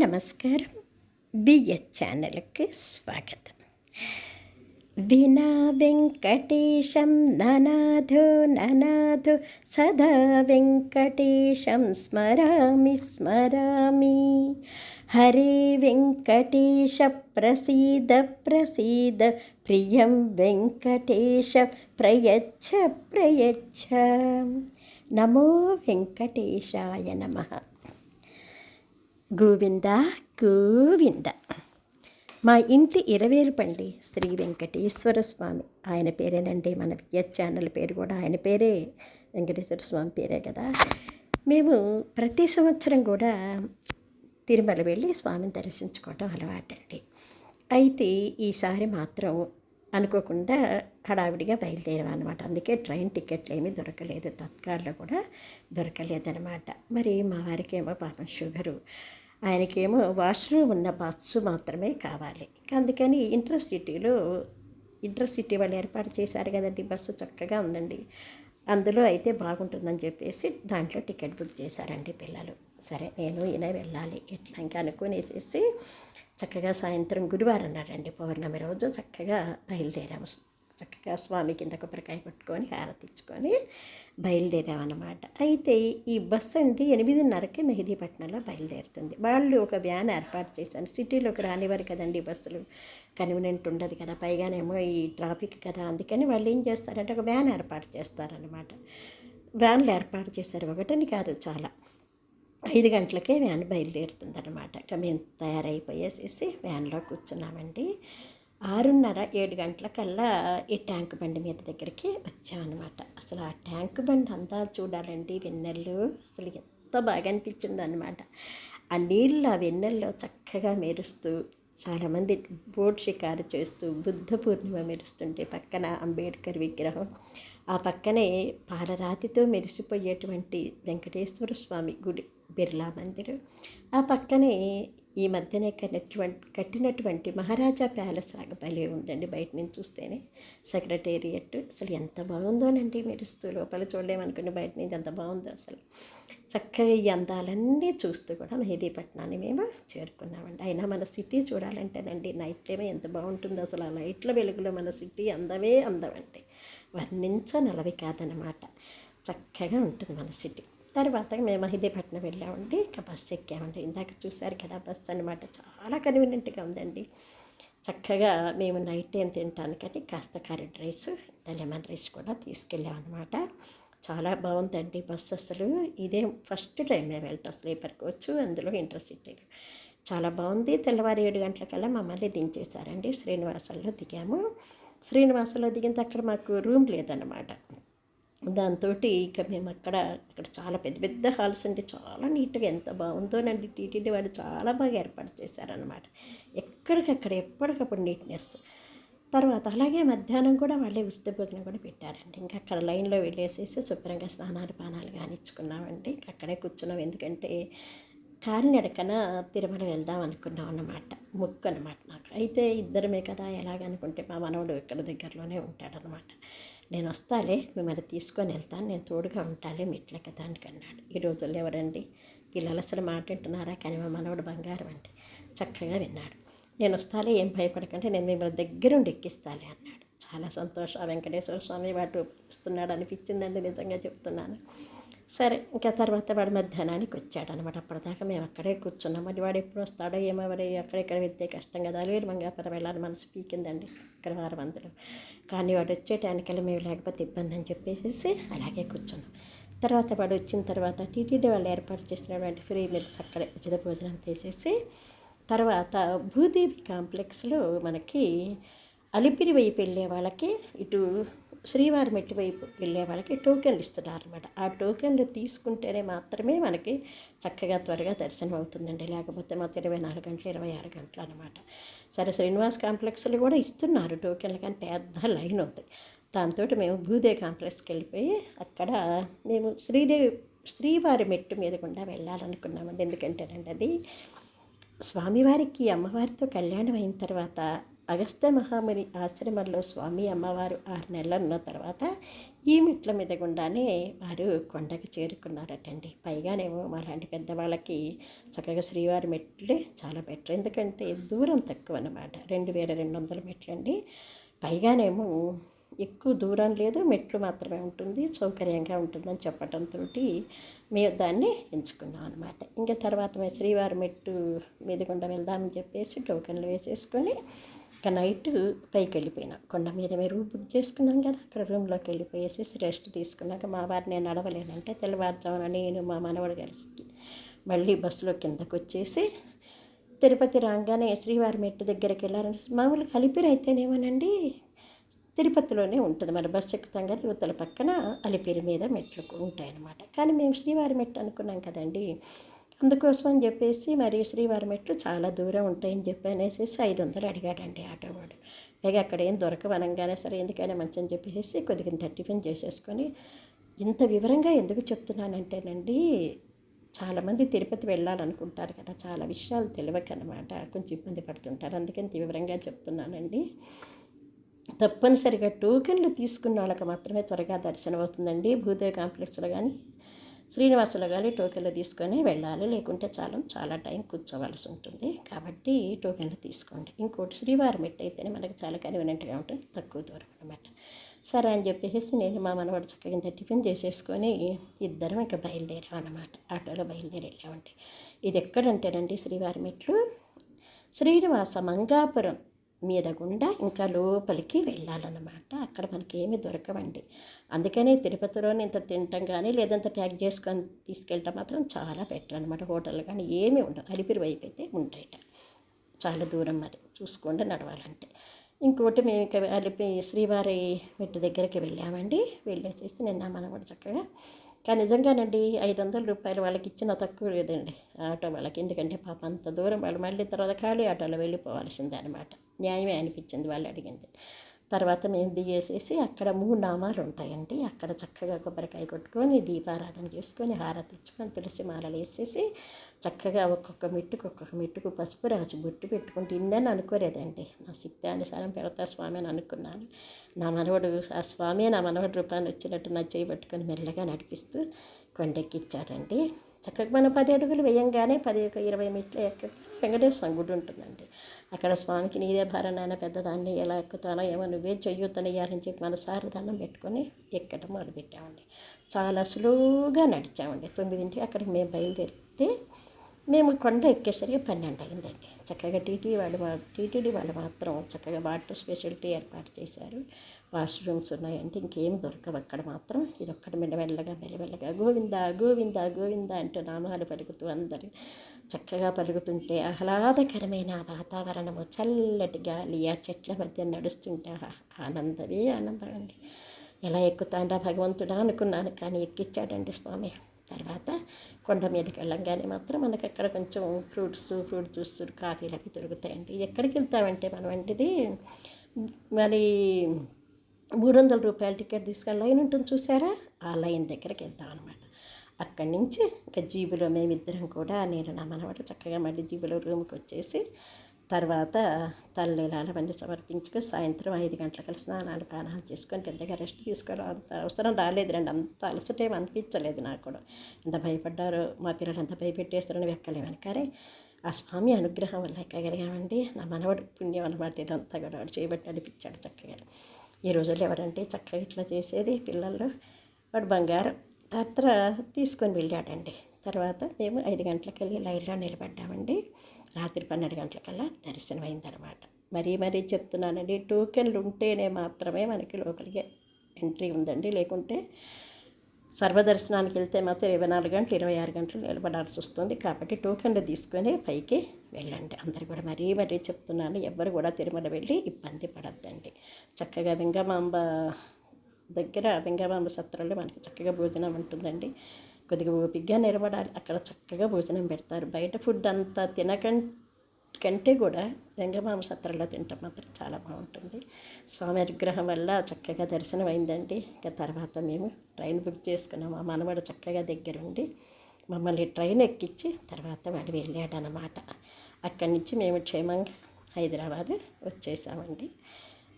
నమస్కారం. బిఎస్ ఛానల్కి స్వాగతం. వినా వెంకటేశం ననాథో ననాథో సదా వెంకటేశం స్మరామి స్మరామి. హరే వెంకటేశ ప్రసీద ప్రసీద ప్రియం వెంకటేశ ప్రయచ్ఛ ప్రయచ్ఛ. నమో వెంకటేశాయ నమః. గోవింద గోవింద. మా ఇంటి ఇరవేల్పండి శ్రీ వెంకటేశ్వర స్వామి. ఆయన పేరేనండి. మన బిఎస్ ఛానల్ పేరు కూడా ఆయన పేరే, వెంకటేశ్వర స్వామి పేరే కదా. మేము ప్రతి సంవత్సరం కూడా తిరుమల వెళ్ళి స్వామిని దర్శించుకోవటం అలవాటండి. అయితే ఈసారి మాత్రం అనుకోకుండా హడావిడిగా బయలుదేరాం అనమాట. అందుకే ట్రైన్ టికెట్లు ఏమీ దొరకలేదు, తత్కాల్లో కూడా దొరకలేదనమాట. మరి మా వారికేమో పాపం షుగరు, ఆయనకేమో వాష్రూమ్ ఉన్న బస్సు మాత్రమే కావాలి. అందుకని ఇంటర్సిటీ వాళ్ళు ఏర్పాటు చేశారు కదండి, బస్సు చక్కగా ఉందండి, అందులో అయితే బాగుంటుందని చెప్పేసి దాంట్లో టికెట్ బుక్ చేశారండి పిల్లలు. సరే నేను ఈయన వెళ్ళాలి ఎట్లా ఇంకా అనుకునేసేసి చక్కగా సాయంత్రం గురువారం నాడండి, పౌర్ణమి రోజు చక్కగా బయలుదేరాము. చక్కగా స్వామి కింద కొబ్బరికాయ పట్టుకొని హారతి ఇచ్చుకొని బయలుదేరామన్నమాట. అయితే ఈ బస్సు అండి 8:30కి మెహదీపట్నంలో బయలుదేరుతుంది. వాళ్ళు ఒక వ్యాన్ ఏర్పాటు చేశాను. సిటీలోకి రానివారు కదండి బస్సులు, కన్వీనియంట్ ఉండదు కదా, పైగానేమో ఈ ట్రాఫిక్ కదా. అందుకని వాళ్ళు ఏం చేస్తారంటే ఒక వ్యాన్ ఏర్పాటు చేస్తారనమాట. వ్యాన్లు ఏర్పాటు చేశారు, ఒకటని కాదు చాలా. 5 గంటలకే వ్యాన్ బయలుదేరుతుంది అనమాట. ఇక మేము తయారైపోయేసేసి వ్యాన్లో కూర్చున్నామండి. 6:30 7 గంటలకల్లా ఈ ట్యాంక్ బండి మీద దగ్గరికి వచ్చామన్నమాట. అసలు ఆ ట్యాంక్ బండి అంతా చూడాలండి, వెన్నెల్లో అసలు ఎంత బాగా అనిపించింది అనమాట. ఆ నీళ్ళు ఆ వెన్నెల్లో చక్కగా మెరుస్తూ, చాలామంది బోట్ షికారు చేస్తూ, బుద్ధ పూర్ణిమ మెరుస్తుంటే పక్కన అంబేద్కర్ విగ్రహం, ఆ పక్కనే పాలరాతితో మెరిసిపోయేటువంటి వెంకటేశ్వర స్వామి గుడి, బిర్లా మందిరం, ఆ పక్కనే ఈ మధ్యనే కట్టినటువంటి మహారాజా ప్యాలెస్ లాగా భలే ఉందండి బయట నుంచి చూస్తేనే. సెక్రటేరియట్ అసలు ఎంత బాగుందోనండి, మెరుస్తూ. లోపల చూడలేమనుకుని బయట నుంచి ఎంత బాగుందో అసలు. చక్కగా ఈ అందాలన్నీ చూస్తూ కూడా మెహదీపట్నాన్ని మేము చేరుకున్నామండి. అయినా మన సిటీ చూడాలంటేనండి నైట్ టైమే ఎంత బాగుంటుందో అసలు. ఆ లైట్ల వెలుగులో మన సిటీ అందమే అందమండి, వర్ణించనలవి కాదనమాట. చక్కగా ఉంటుంది మన సిటీ. తర్వాత మేము మెహదీపట్నం వెళ్ళామండి. ఇంకా బస్సు ఎక్కామండి. ఇందాక చూశారు కదా బస్సు అనమాట, చాలా కన్వీనియంట్గా ఉందండి. చక్కగా మేము నైట్ టైం తినటానికని కాస్త కర్డ్ రైస్, లెమన్ రైస్ కూడా తీసుకెళ్ళామన్నమాట. చాలా బాగుందండి బస్సు అసలు. ఇదే ఫస్ట్ టైం మేము వెళ్తాం స్లీపర్ కోచ్, అందులో ఇంటర్సిటీలు. చాలా బాగుంది. తెల్లవారు 7 గంటలకల్లా మమ్మల్ని దించేశారండి. శ్రీనివాసంలో దిగాము. శ్రీనివాసంలో దిగితే అక్కడ మాకు రూమ్ లేదన్నమాట. దాంతో ఇక మేము అక్కడ చాలా పెద్ద పెద్ద హాల్స్ అండి, చాలా నీట్గా ఎంత బాగుందోనండి. టీటీడీ వాడు చాలా బాగా ఏర్పాటు చేశారనమాట. ఎక్కడికక్కడ ఎప్పటికప్పుడు నీట్నెస్. తర్వాత అలాగే మధ్యాహ్నం కూడా వాళ్ళే ఉచిత భోజనం కూడా పెట్టారండి. ఇంకా అక్కడ లైన్లో వెళ్ళేసేసి శుభ్రంగా స్నానాలు పానాలు కానిచ్చుకున్నామండి. అక్కడే కూర్చున్నాం. ఎందుకంటే కాలినడకన తిరుమల వెళ్దాం అనుకున్నాం అన్నమాట, మొక్కు అనమాట నాకు. అయితే ఇద్దరమే కదా, ఎలాగనుకుంటే మా మనవడు ఇక్కడ దగ్గరలోనే ఉంటాడనమాట. నేను వస్తాలే, మిమ్మల్ని తీసుకొని వెళ్తాను, నేను తోడుగా ఉంటాలే మెట్ల కదా అన్నాడు. ఈ రోజుల్లో ఎవరండి పిల్లలు అసలు మాట వింటున్నారా? కానీ మా మనవడు బంగారం అండి, చక్కగా విన్నాడు. నేను వస్తాలే, ఏం భయపడకంటే నేను మిమ్మల్ని దగ్గరుండి ఎక్కిస్తాలే అన్నాడు. చాలా సంతోషం. ఆ వెంకటేశ్వర స్వామి వాడు వస్తున్నాడు అనిపించిందండి, నిజంగా చెప్తున్నాను. సరే ఇంకా తర్వాత వాడు మధ్యాహ్నానికి వచ్చాడనమాట. అప్పటిదాకా మేము అక్కడే కూర్చున్నాం. మరి వాడు ఎప్పుడు వస్తాడో ఏమో, మరి అక్కడెక్కడ వెళ్తే కష్టం కదా. అలేరు మంగాపురం వెళ్ళాలి, మనసు పీకిందండి ఇక్కడ 6 మందులు. కానీ వాడు వచ్చేటానికల్లా మేము లేకపోతే ఇబ్బంది అని చెప్పేసి అలాగే కూర్చున్నాం. తర్వాత వాడు వచ్చిన తర్వాత టీటీడీ వాళ్ళు ఏర్పాటు చేసినటువంటి ఫ్రీ మీల్స్ అక్కడే ఉచిత భోజనం తీసేసి, తర్వాత భూదేవి కాంప్లెక్స్లో మనకి అలిపిరి వైపు వెళ్ళే వాళ్ళకి, ఇటు శ్రీవారి మెట్టి వైపు వెళ్ళే వాళ్ళకి టోకెన్లు ఇస్తున్నారు అనమాట. ఆ టోకెన్లు తీసుకుంటేనే మాత్రమే మనకి చక్కగా త్వరగా దర్శనం అవుతుందండి. లేకపోతే మాకు 24 గంటలు 26 గంటలు అనమాట. సరే శ్రీనివాస్ కాంప్లెక్స్లు కూడా ఇస్తున్నారు టోకెన్లు, కానీ పెద్ద లైన్ ఉంది. దాంతో మేము భూదేవి కాంప్లెక్స్కి వెళ్ళిపోయి అక్కడ మేము శ్రీవారి మెట్టు మీద గుండా వెళ్ళాలనుకున్నామండి. ఎందుకంటేనండి అది స్వామివారికి అమ్మవారితో కళ్యాణం అయిన తర్వాత అగస్త్య మహాముని ఆశ్రమంలో స్వామి అమ్మవారు 6 నెలలు ఉన్న తర్వాత ఈ మెట్ల మీద గుండానే వారు కొండకి చేరుకున్నారటండి. పైగానేమో మాలాంటి పెద్దవాళ్ళకి చక్కగా శ్రీవారి మెట్లే చాలా బెటర్, ఎందుకంటే దూరం తక్కువ అన్నమాట. 2200 మెట్లండి. పైగానేమో ఎక్కువ దూరం లేదు, మెట్లు మాత్రమే ఉంటుంది, సౌకర్యంగా ఉంటుందని చెప్పడంతో మేము దాన్ని ఎంచుకున్నాం అనమాట. ఇంకా తర్వాత మేము శ్రీవారి మెట్టు మీద గుండా వెళ్దామని చెప్పేసి టోకెన్లు వేసేసుకొని ఇక నైట్ పైకి వెళ్ళిపోయినాం. కొండ మీద మేము రూమ్ బుక్ చేసుకున్నాం కదా, అక్కడ రూమ్లోకి వెళ్ళిపోయేసి రెస్ట్ తీసుకున్నాక మా వారు నేను నడవలేనంటే తెల్లవారుజామున నేను మా మనవడు కలిసి మళ్ళీ బస్సులో కిందకు వచ్చేసి తిరుపతి రాగానే శ్రీవారి మెట్టు దగ్గరికి వెళ్ళారని మామూలుగా అలిపిరి అయితేనేమోనండి తిరుపతిలోనే ఉంటుంది, మరి బస్సు ఎక్కుతాం కదా యువతల పక్కన అలిపిరి మీద మెట్లు ఉంటాయన్నమాట. కానీ మేము శ్రీవారి మెట్టు అనుకున్నాం కదండి, అందుకోసం అని చెప్పేసి మరి శ్రీవారి మెట్లు చాలా దూరం ఉంటాయని చెప్పి అనేసి 500 అడిగాడండి ఆటోవాడు. పైగా అక్కడ ఏం దొరకవనంగానే సరే ఎందుకైనా మంచి అని చెప్పేసి కొద్దిగా టిఫిన్ చేసేసుకొని. ఇంత వివరంగా ఎందుకు చెప్తున్నానంటేనండి, చాలామంది తిరుపతి వెళ్ళాలనుకుంటారు కదా, చాలా విషయాలు తెలియకనమాట కొంచెం ఇబ్బంది పడుతుంటారు, అందుకని వివరంగా చెప్తున్నానండి. తప్పనిసరిగా టోకెన్లు తీసుకున్న వాళ్ళకి మాత్రమే త్వరగా దర్శనం అవుతుందండి. భూదేవి కాంప్లెక్స్లో కానీ శ్రీనివాసులో కానీ టోకెన్లు తీసుకొని వెళ్ళాలి, లేకుంటే చాలా టైం కూర్చోవలసి ఉంటుంది. కాబట్టి టోకెన్లు తీసుకోండి. ఇంకోటి శ్రీవారి మెట్టు అయితేనే మనకి చాలా కన్వీనియంట్గా ఉంటుంది, తక్కువ దూరం అన్నమాట. సరే అని చెప్పేసి నేను మా మనవాడు చక్కగా ఇంత టిఫిన్ చేసేసుకొని ఇద్దరం ఇంకా బయలుదేరాం అన్నమాట. ఆటోలో బయలుదేరి వెళ్ళామండి. ఇది ఎక్కడంటేనండి శ్రీవారి మెట్లు శ్రీనివాస మంగాపురం మీద గుండా ఇంకా లోపలికి వెళ్ళాలన్నమాట. అక్కడ మనకి ఏమీ దొరకవండి, అందుకనే తిరుపతిలోనే ఇంత తింటాం కానీ లేదంత ప్యాక్ చేసుకొని తీసుకెళ్ళటం మాత్రం చాలా బెటర్ అనమాట. హోటల్ కానీ ఏమీ ఉండవు, అలిపిరి వైపు అయితే ఉంటాయట, చాలా దూరం మరి చూసుకోండి నడవాలంటే. ఇంకోటి మేము ఇక శ్రీవారి మెట్టు దగ్గరికి వెళ్ళామండి. వెళ్ళేసేసి నిన్న మనం కూడా చక్కగా, కానీ నిజంగానండి 500 రూపాయలు వాళ్ళకి ఇచ్చిన తక్కువ లేదండి ఆటో వాళ్ళకి, ఎందుకంటే పాప అంత దూరం వాళ్ళు మళ్ళీ తర్వాత ఖాళీ ఆటోలో వెళ్ళిపోవాల్సిందే అనమాట. న్యాయమే అనిపించింది వాళ్ళు అడిగింది. తర్వాత మేము దిగేసేసి అక్కడ 3 నామాలు ఉంటాయండి, అక్కడ చక్కగా కొబ్బరికాయ కొట్టుకొని దీపారాధన చేసుకొని హారతి ఇచ్చుకొని తులసి మాలలు వేసేసి చక్కగా ఒక్కొక్క మెట్టుకు పసుపు రాసి బొట్టు పెట్టుకుంటే ఇన్నని అనుకోలేదండి. నా శక్తి అనుసారం పెడతా స్వామి అని అనుకున్నాను. నా మనవడు ఆ స్వామి నా మనవడు రూపాయలు వచ్చినట్టు నా చేయి పట్టుకొని మెల్లగా నడిపిస్తూ కొండెక్కిచ్చారండి. చక్కగా మనం 10 అడుగులు వేయంగానే 20 మెట్లు ఎక్కడ వెంకటేశ్వర గుడి ఉంటుందండి. అక్కడ స్వామికి నీదే భారం నాయన పెద్దదాన్ని ఎలా ఎక్కుతానో ఏమో నువ్వే చెయ్యొద్దనియ్యాలని చెప్పి మనసారి దండం పెట్టుకొని ఎక్కడం మొదలుపెట్టామండి. చాలా స్లోగా నడిచామండి. 9ంటికి అక్కడికి మేము బయలుదేరితే మేము కొండ ఎక్కేసరికి 12 అయిందండి. చక్కగా టీటీడీ వాళ్ళు మాత్రం చక్కగా వాటర్ స్పెషాలిటీ ఏర్పాటు చేశారు, వాష్రూమ్స్ ఉన్నాయంటే ఇంకేం దొరకవు అక్కడ మాత్రం. ఇది ఒక్కటి మెల్లమెల్లగా గోవింద గోవింద గోవింద అంటూ నామాలు పలుకుతూ అందరూ చక్కగా పలుకుతుంటే ఆహ్లాదకరమైన వాతావరణము, చల్లటి గాలి, ఆ చెట్ల మధ్య నడుస్తుంటే ఆనందమే ఆనందం అండి. ఎలా ఎక్కుతాండా భగవంతుడా అనుకున్నాను, కానీ ఎక్కిచ్చాడండి స్వామి. తర్వాత కొండ మీదకి వెళ్ళంగానే మాత్రం మనకి అక్కడ కొంచెం ఫ్రూట్ జ్యూస్ కాఫీలు అవి దొరుకుతాయండి. ఎక్కడికి వెళ్తామంటే మనం వంటిది మరి 300 రూపాయల టికెట్ తీసుకొని లైన్ ఉంటుంది చూసారా, ఆ లైన్ దగ్గరికి వెళ్తాం అనమాట. అక్కడి నుంచి ఇంకా జీబులో మేమిద్దరం కూడా నేను నా మనవడు చక్కగా మళ్ళీ జీబులో రూమ్కి వచ్చేసి తర్వాత తల్లీలాలు అవన్నీ సమర్పించుకొని సాయంత్రం 5 గంటలకు స్నానాలు పానాలు చేసుకొని పెద్దగా రెస్ట్ తీసుకోవడం అంత అవసరం రాలేదు రండి. అంత అలసటేం అనిపించలేదు నాకు కూడా. ఎంత భయపడ్డారో మా పిల్లలు అంత భయపెట్టేస్తారని ఎక్కలేమని, కానీ ఆ స్వామి అనుగ్రహం వల్ల ఎక్కగలిగామండి. నా మనవడు పుణ్యం అనమాట ఇదంతా కూడా, వాడు చేయబట్టి నడిపించాడు చక్కగా. ఈ రోజుల్లో ఎవరంటే చక్కగా ఇట్లా చేసేది పిల్లలు, వాడు బంగారం. తర్వాత తీసుకొని వెళ్ళాడండి. తర్వాత మేము 5 గంటలకు వెళ్ళి లైన్లో నిలబడ్డామండి. రాత్రి 12 గంటలకల్లా దర్శనం అయిందనమాట. మరీ చెప్తున్నానండి, టోకెన్లు ఉంటేనే మాత్రమే మనకి లోపలికి ఎంట్రీ ఉందండి, లేకుంటే సర్వదర్శనానికి వెళ్తే మాత్రం 24 గంటలు 26 గంటలు నిలబడాల్సి వస్తుంది. కాబట్టి టోకెన్లు తీసుకొని పైకి వెళ్ళండి. అందరు కూడా మరీ చెప్తున్నాను, ఎవ్వరు కూడా తిరుమల వెళ్ళి ఇబ్బంది పడద్దండి. చక్కగా వెంగమాంబ సత్రంలో మనకి చక్కగా భోజనం ఉంటుందండి. కొద్దిగా ఓపికగా నిలబడాలి, అక్కడ చక్కగా భోజనం పెడతారు. బయట ఫుడ్ అంతా కంటే కూడా వెంగమాంబ సత్రంలో తింటాం మాత్రం చాలా బాగుంటుంది. స్వామి అనుగ్రహం వల్ల చక్కగా దర్శనం అయిందండి. ఇంకా తర్వాత మేము ట్రైన్ బుక్ చేసుకున్నాము. మా మనవడు చక్కగా దగ్గరుండి మమ్మల్ని ట్రైన్ ఎక్కించి తర్వాత వాడు వెళ్ళాడనమాట. అక్కడి నుంచి మేము క్షేమంగా హైదరాబాద్ వచ్చేసామండి.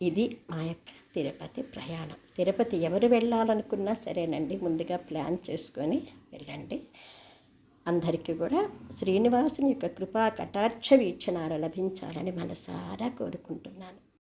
ఇది మా యొక్క తిరుపతి ప్రయాణం. తిరుపతి ఎవరు వెళ్ళాలనుకున్నా సరేనండి, ముందుగా ప్లాన్ చేసుకొని వెళ్ళండి. అందరికీ కూడా శ్రీనివాసుని యొక్క కృపా కటాక్ష వీక్షణాలు లభించాలని మనసారా కోరుకుంటున్నాను.